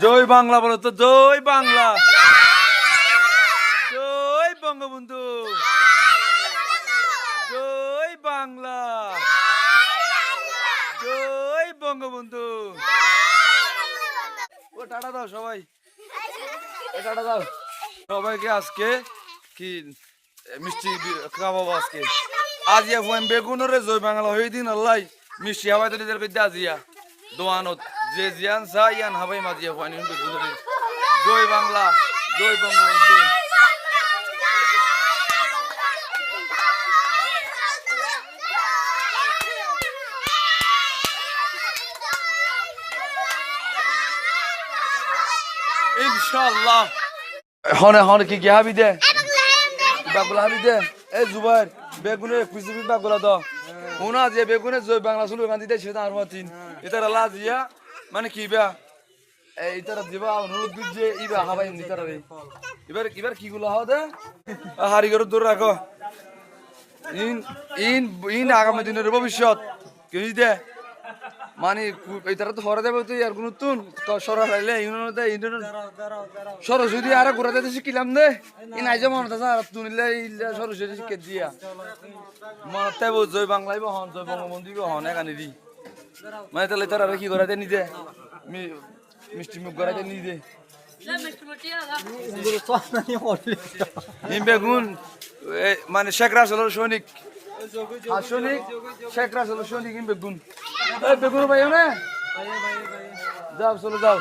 জয় বাংলা বলো তো, জয় বাংলা, জয় বঙ্গবন্ধু, জয় বাংলা, জয় বঙ্গবন্ধু। ও টাটা দাও সবাই, টাটা দাও সবাইকে। আজকে কি মিষ্টি খাওয়াবো আজকে। আজিয়া ফুয়াম বেগুনরে জয় বাংলা হয়ে দিন আল্লাহ মিষ্টি হাওয়াই তো নিজের বিদ্যা আজিয়া দোয়ানত যে জিয়ান চা ইয়ান হাবাই মাজিয়া ফুয়ানি বেগুনরে জয় বাংলা, জয় বঙ্গবন্ধু। ইনশাআল্লাহ হনে হনে কি হাবি দে বাগুলা হাবি দে। এই জুবাইর বেগুনে পিসিবি বাগুলা দাও ওনা যে বেগুনে জয় বাংলা শুনবে গান দিতে সেটা আর মাতিন এটার লাজিয়া মানে কি বা এই তারা দিবা অনুরোধ যে ইবা হাবাই নি তারা রে এবার এবার কি গুলো হাও দে হারি করে দূর রাখো। ইন ইন ইন আগামী দিনের ভবিষ্যৎ কি দে মানে এই তারা তো হরে দেবে তো আর কোন তুন তো সরা রাইলে ইউনিয়ন দে ইউনিয়ন সরস্বতী আর ঘুরা দিতে শিখিলাম দে ইন আইজে মনে আছে আর তুনিলে সরস্বতী শিখে দিয়া মনে তাই জয় বাংলাই বহন জয় বঙ্গবন্ধু বহন এখানে দি মানে তাহলে তারা কি করে দে নিজে মিষ্টি মুখ করে দে নিজে বেগুন মানে শেখ রাসেলের সৈনিক সৈনিক শেখ রাসেলের সৈনিক বেগুন বেগুন ভাই না যাও চলো যাও।